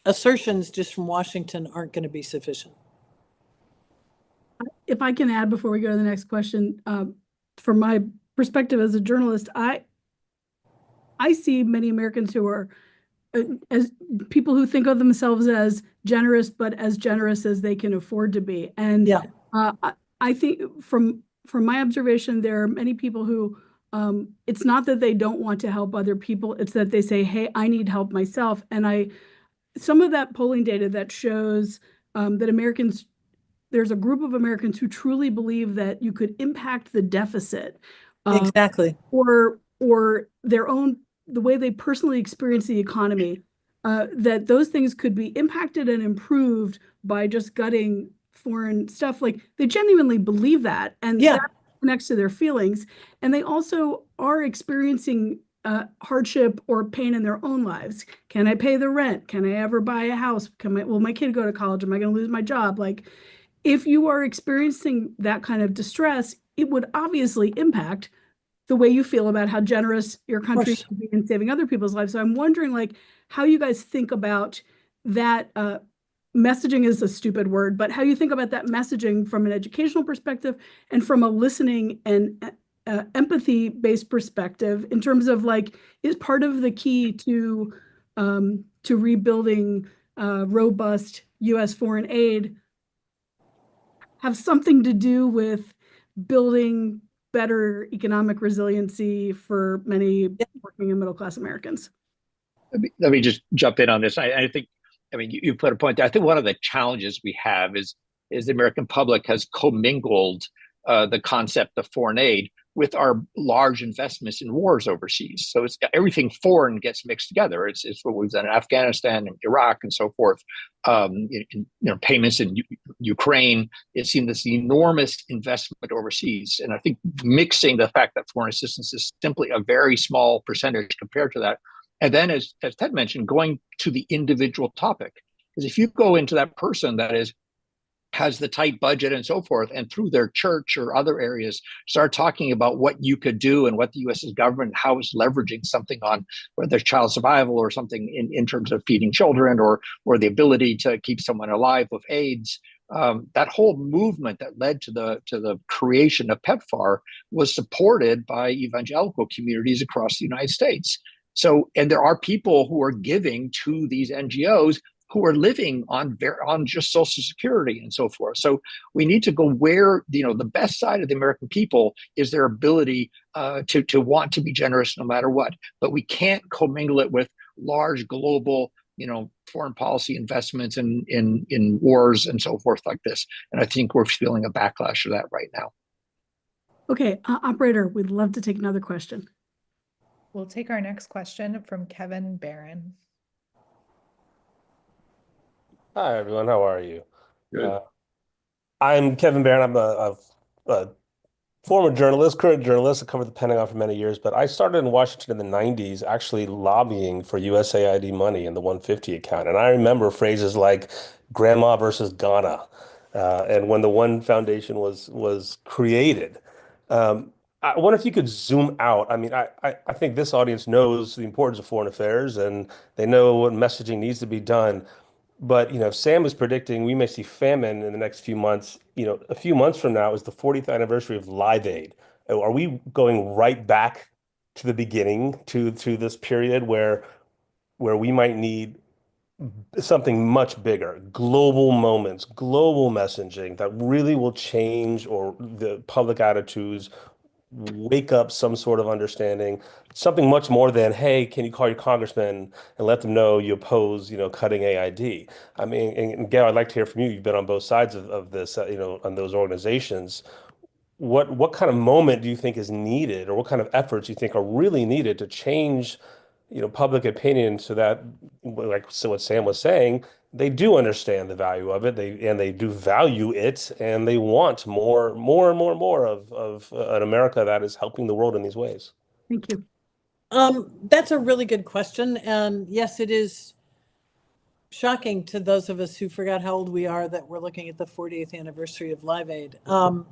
assertions just from Washington aren't going to be sufficient. If I can add before we go to the next question, from my perspective as a journalist, I see many Americans who are as people who think of themselves as generous, but as generous as they can afford to be. And Yeah. I think from my observation, there are many people who it's not that they don't want to help other people, it's that they say, hey, I need help myself. And some of that polling data that shows that Americans, there's a group of Americans who truly believe that you could impact the deficit. Exactly. Or their own, the way they personally experience the economy, that those things could be impacted and improved by just gutting foreign stuff. Like, they genuinely believe that, and Yeah. that connects to their feelings. And they also are experiencing hardship or pain in their own lives. Can I pay the rent? Can I ever buy a house? Will my kid go to college? Am I going to lose my job? Like, if you are experiencing that kind of distress, it would obviously impact the way you feel about how generous your country should be in saving other people's lives. So I'm wondering, like, how you guys think about that. Messaging is a stupid word, but how you think about that messaging from an educational perspective and from a listening and empathy-based perspective, in terms of, like, is part of the key to rebuilding robust U.S. foreign aid have something to do with building better economic resiliency for many working and middle-class Americans? Let me just jump in on this. I think, I mean, you put a point there. I think one of the challenges we have is the American public has commingled the concept of foreign aid with our large investments in wars overseas. So it's everything foreign gets mixed together. It's what we've done in Afghanistan and Iraq and so forth. Payments in Ukraine. It's seen this enormous investment overseas, and I think mixing the fact that foreign assistance is simply a very small percentage compared to that. And then, as Ted mentioned, going to the individual topic, because if you go into that person that has the tight budget and so forth, and through their church or other areas, start talking about what you could do and what the U.S. government, how it's leveraging something on whether child survival or something in terms of feeding children or the ability to keep someone alive with AIDS. That whole movement that led to the creation of PEPFAR was supported by evangelical communities across the United States. So, and there are people who are giving to these NGOs who are living on just Social Security and so forth. So we need to go where, the best side of the American people is their ability to want to be generous no matter what. But we can't commingle it with large global, foreign policy investments in wars and so forth like this. And I think we're feeling a backlash of that right now. Okay, operator, we'd love to take another question. We'll take our next question from Kevin Barron. Hi, everyone. How are you? Good. I'm Kevin Barron. I'm a former journalist, current journalist. I covered the Pentagon for many years, but I started in Washington in the 90s actually lobbying for USAID money in the 150 account. And I remember phrases like grandma versus Ghana. And when the One Foundation was created, I wonder if you could zoom out. I mean, I think this audience knows the importance of foreign affairs and they know what messaging needs to be done. But, Sam was predicting we may see famine in the next few months. A few months from now is the 40th anniversary of Live Aid. Are we going right back to the beginning to this period where we might need something much bigger, global moments, global messaging that really will change or the public attitudes, wake up some sort of understanding, something much more than, hey, can you call your congressman and let them know you oppose, cutting AID? I mean, and Gail, I'd like to hear from you. You've been on both sides of this, on those organizations. What kind of moment do you think is needed, or what kind of efforts you think are really needed to change, public opinion so that, what Sam was saying, they do understand the value of it. They do value it, and they want more and more of an America that is helping the world in these ways. Thank you. That's a really good question. And yes, it is shocking to those of us who forgot how old we are that we're looking at the 40th anniversary of Live Aid. And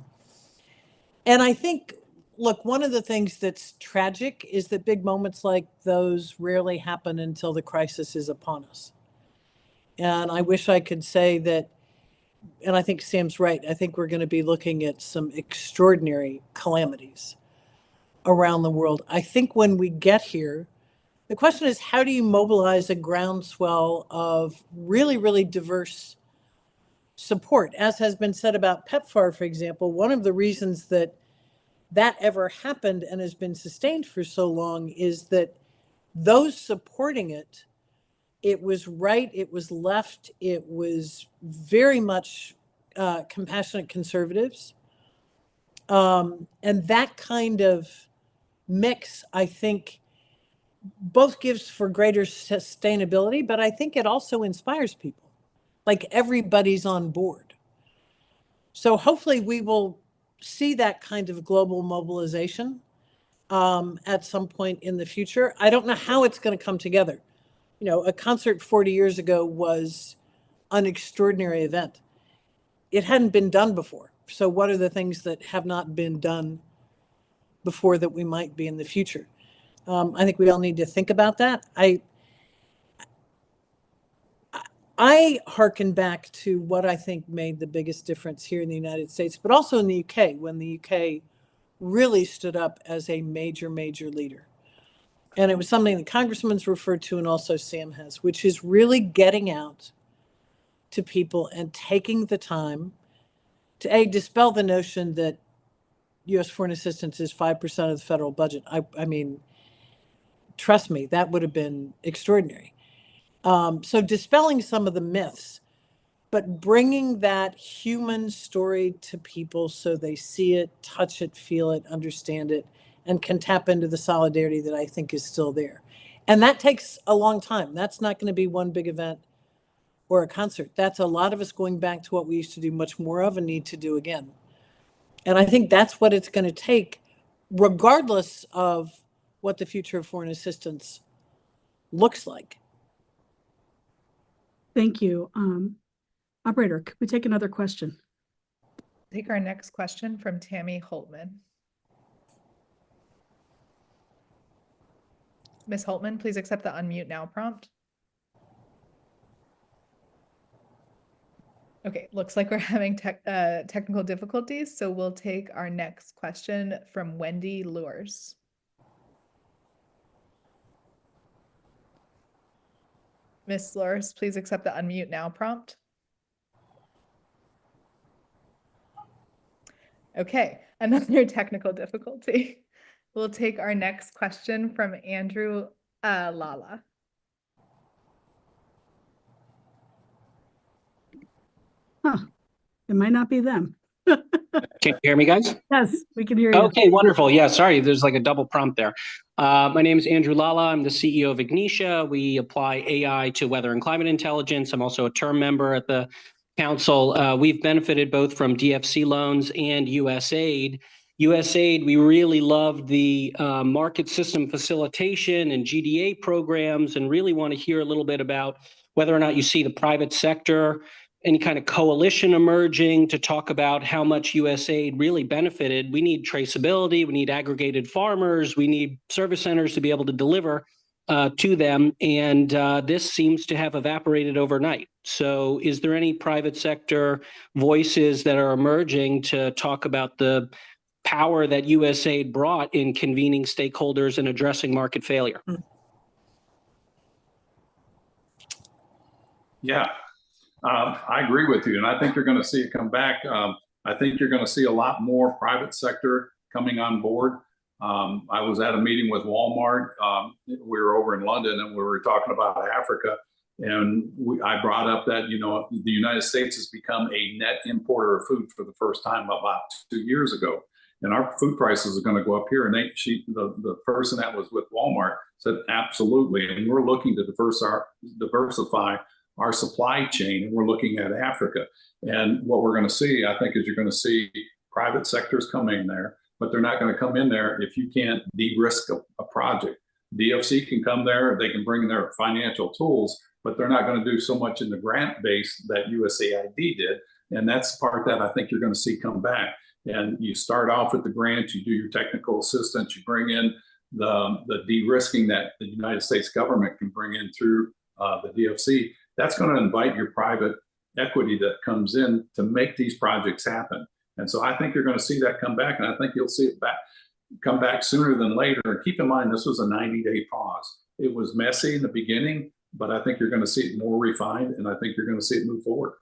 I think, look, one of the things that's tragic is that big moments like those rarely happen until the crisis is upon us. And I wish I could say that, and I think Sam's right, I think we're going to be looking at some extraordinary calamities around the world. I think when we get here, the question is, how do you mobilize a groundswell of really, really diverse support? As has been said about PEPFAR, for example, one of the reasons that ever happened and has been sustained for so long is that those supporting it, it was right, it was left, it was very much compassionate conservatives. And that kind of mix, I think, both gives for greater sustainability, but I think it also inspires people. Like everybody's on board. So hopefully we will see that kind of global mobilization at some point in the future. I don't know how it's going to come together. A concert 40 years ago was an extraordinary event. It hadn't been done before. So what are the things that have not been done before that we might be in the future? I think we all need to think about that. I hearken back to what I think made the biggest difference here in the United States, but also in the UK, when the UK really stood up as a major, major leader. And it was something the congressman's referred to, and also Sam has, which is really getting out to people and taking the time to dispel the notion that U.S. foreign assistance is 5% of the federal budget. I mean, trust me, that would have been extraordinary. So dispelling some of the myths, but bringing that human story to people so they see it, touch it, feel it, understand it, and can tap into the solidarity that I think is still there. And that takes a long time. That's not going to be one big event or a concert. That's a lot of us going back to what we used to do much more of and need to do again. And I think that's what it's going to take, regardless of what the future of foreign assistance looks like. Thank you. Operator, could we take another question? Take our next question from Tammy Holtman. Ms. Holtman, please accept the unmute now prompt. Okay, looks like we're having technical difficulties, so we'll take our next question from Wendy Lures. Ms. Lurs, please accept the unmute now prompt. Okay, another technical difficulty. We'll take our next question from Andrew Lala. It might not be them. Can you hear me, guys? Yes, we can hear you. Okay, wonderful. Yeah, sorry, there's like a double prompt there. My name is Andrew Lala. I'm the CEO of Ignitia. We apply AI to weather and climate intelligence. I'm also a term member at the council. We've benefited both from DFC loans and USAID. USAID, we really love the market system facilitation and GDA programs, and really want to hear a little bit about whether or not you see the private sector, any kind of coalition emerging to talk about how much USAID really benefited. We need traceability, we need aggregated farmers, we need service centers to be able to deliver to them. And this seems to have evaporated overnight. So is there any private sector voices that are emerging to talk about the power that USAID brought in convening stakeholders and addressing market failure? Yeah. I agree with you, and I think you're going to see it come back. I think you're going to see a lot more private sector coming on board. I was at a meeting with Walmart. We were over in London, and we were talking about Africa, and I brought up that, you know, the United States has become a net importer of food for the first time about 2 years ago, and our food prices are going to go up here. And the person that was with Walmart said, absolutely, and we're looking to diversify our supply chain, and we're looking at Africa. And what we're going to see, I think, is you're going to see private sectors come in there, but they're not going to come in there if you can't de-risk a project. DFC can come there, they can bring their financial tools, but they're not going to do so much in the grant base that USAID did. And that's the part that I think you're going to see come back. And you start off with the grant, you do your technical assistance, you bring in the de-risking that the United States government can bring in through the DFC. That's going to invite your private equity that comes in to make these projects happen. And so I think you're going to see that come back, and I think you'll see it come back sooner than later. And keep in mind, this was a 90-day pause. It was messy in the beginning, but I think you're going to see it more refined, and I think you're going to see it move forward.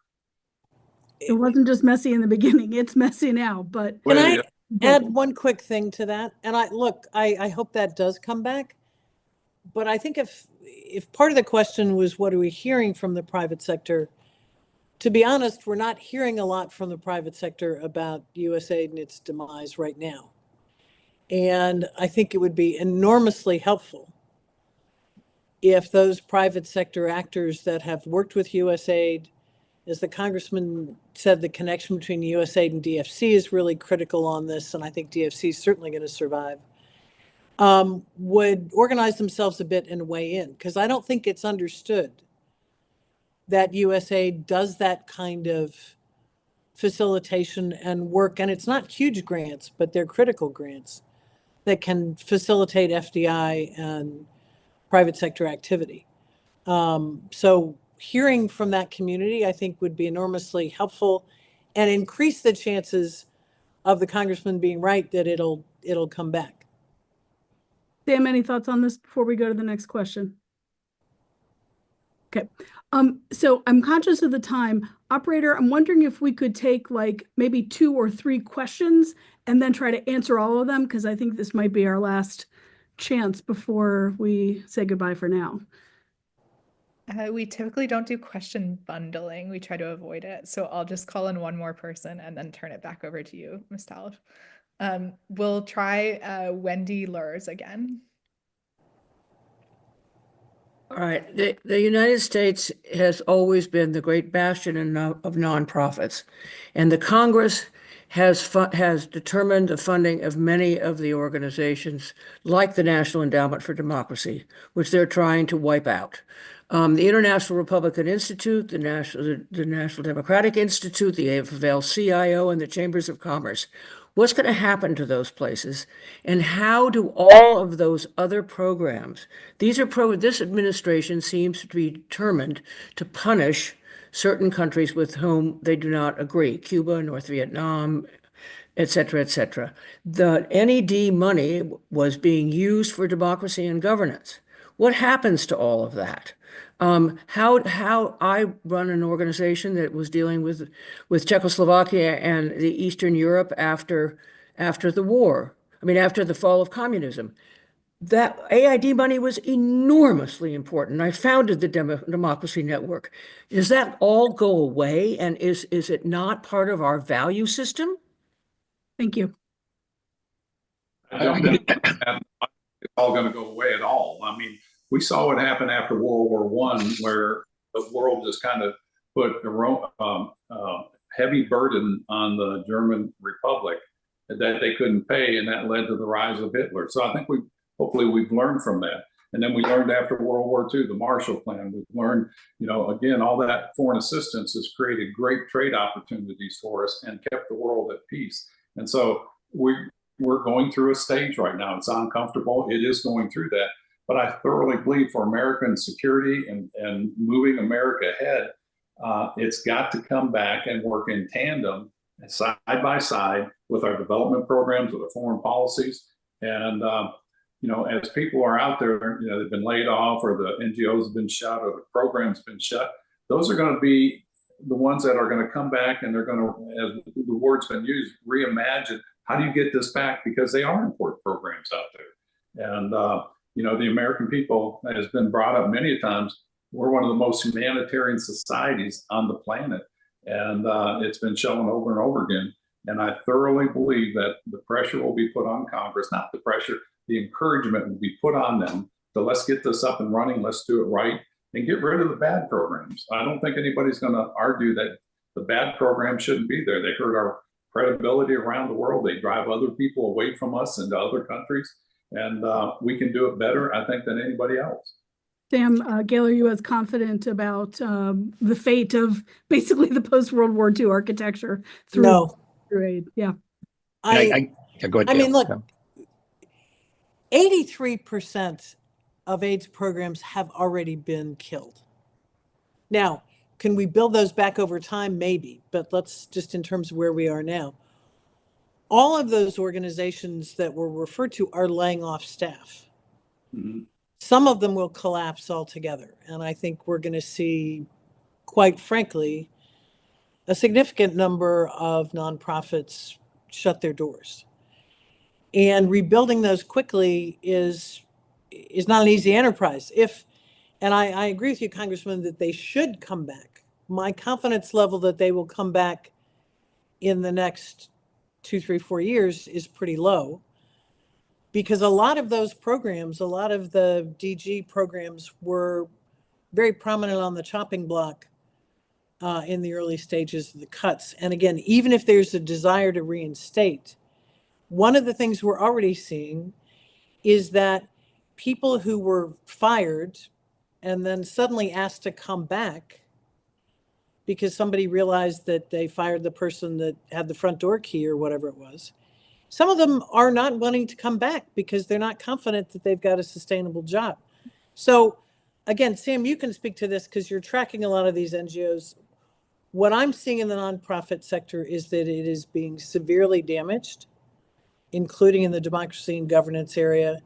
It wasn't just messy in the beginning, it's messy now, but. Can I add one quick thing to that? And I hope that does come back. But I think if part of the question was, what are we hearing from the private sector? To be honest, we're not hearing a lot from the private sector about USAID and its demise right now. And I think it would be enormously helpful if those private sector actors that have worked with USAID, as the congressman said, the connection between USAID and DFC is really critical on this, and I think DFC is certainly going to survive, would organize themselves a bit and weigh in, because I don't think it's understood that USAID does that kind of facilitation and work. And it's not huge grants, but they're critical grants that can facilitate FDI and private sector activity. So hearing from that community, I think, would be enormously helpful and increase the chances of the congressman being right that it'll come back. Sam, any thoughts on this before we go to the next question? Okay, so I'm conscious of the time. Operator, I'm wondering if we could take like maybe 2 or 3 questions and then try to answer all of them, because I think this might be our last chance before we say goodbye for now. We typically don't do question bundling. We try to avoid it. So I'll just call in one more person and then turn it back over to you, Ms. Talif. We'll try Wendy Lurs again. All right. The United States has always been the great bastion of nonprofits, and the Congress has determined the funding of many of the organizations, like the National Endowment for Democracy, which they're trying to wipe out. The International Republican Institute, the National Democratic Institute, the AFL-CIO, and the Chambers of Commerce. What's going to happen to those places, and how do all of those other programs, this administration seems to be determined to punish certain countries with whom they do not agree, Cuba, North Vietnam, et cetera, et cetera. The NED money was being used for democracy and governance. What happens to all of that? How I run an organization that was dealing with Czechoslovakia and the Eastern Europe after the war. I mean, after the fall of communism. That AID money was enormously important. I founded the Democracy Network. Does that all go away? And is it not part of our value system? Thank you. I don't think it's all going to go away at all. I mean, we saw what happened after World War I, where the world just kind of put a heavy burden on the German Republic that they couldn't pay, and that led to the rise of Hitler. So I think hopefully we've learned from that. And then we learned after World War II, the Marshall Plan. We've learned, again, all that foreign assistance has created great trade opportunities for us and kept the world at peace. And so we're going through a stage right now. It's uncomfortable. It is going through that. But I thoroughly believe for American security and moving America ahead, it's got to come back and work in tandem, side by side, with our development programs, with our foreign policies. And as people are out there, they've been laid off, or the NGOs have been shut, or the program's been shut, those are going to be the ones that are going to come back, and they're going to, as the word's been used, reimagine, how do you get this back? Because they are important programs out there. And, the American people, has been brought up many times, we're one of the most humanitarian societies on the planet. And it's been shown over and over again. And I thoroughly believe that the pressure will be put on Congress, not the pressure, the encouragement will be put on them to let's get this up and running, let's do it right, and get rid of the bad programs. I don't think anybody's going to argue that the bad programs shouldn't be there. They hurt our credibility around the world. They drive other people away from us into other countries. And we can do it better, I think, than anybody else. Sam, Gail, are you as confident about the fate of basically the post-World War II architecture through aid? Yeah. Go ahead, I mean, Gail. look, 83% of AIDS programs have already been killed. Now, can we build those back over time? Maybe, but let's just in terms of where we are now. All of those organizations that were referred to are laying off staff. Mm-hmm. Some of them will collapse altogether. And I think we're going to see, quite frankly, a significant number of nonprofits shut their doors. And rebuilding those quickly is not an easy enterprise. And I agree with you, Congressman, that they should come back. My confidence level that they will come back in the next 2, 3, 4 years is pretty low, because a lot of those programs, a lot of the DG programs were very prominent on the chopping block in the early stages of the cuts. And again, even if there's a desire to reinstate, one of the things we're already seeing is that people who were fired and then suddenly asked to come back because somebody realized that they fired the person that had the front door key or whatever it was, some of them are not wanting to come back because they're not confident that they've got a sustainable job. So again, Sam, you can speak to this because you're tracking a lot of these NGOs. What I'm seeing in the nonprofit sector is that it is being severely damaged, including in the democracy and governance area.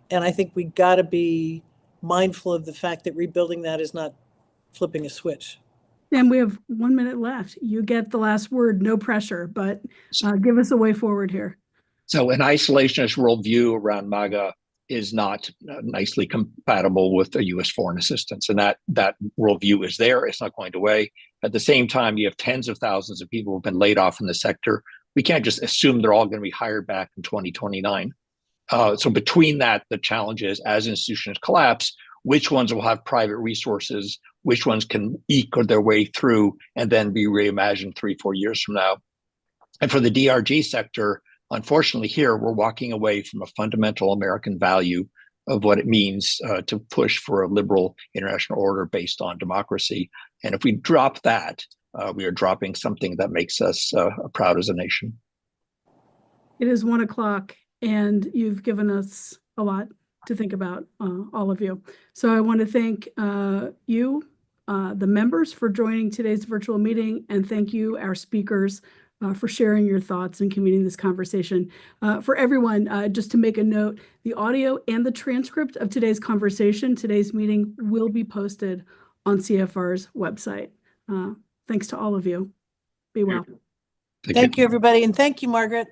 And I think we got to be mindful of the fact that rebuilding that is not flipping a switch. And we have 1 minute left. You get the last word, no pressure, but give us a way forward here. So an isolationist worldview around MAGA is not nicely compatible with the U.S. foreign assistance. And that worldview is there. It's not going away. At the same time, you have tens of thousands of people who have been laid off in the sector. We can't just assume they're all going to be hired back in 2029. So between that, the challenge is, as institutions collapse, which ones will have private resources, which ones can eke their way through and then be reimagined 3-4 years from now. And for the DRG sector, unfortunately here, we're walking away from a fundamental American value of what it means to push for a liberal international order based on democracy. And if we drop that, we are dropping something that makes us proud as a nation. It is 1 o'clock and you've given us a lot to think about, all of you. So I want to thank you, the members, for joining today's virtual meeting, and thank you, our speakers, for sharing your thoughts and convening this conversation. For everyone, just to make a note, the audio and the transcript of today's conversation, today's meeting, will be posted on CFR's website. Thanks to all of you. Be well. Thank you, everybody. And thank you, Margaret.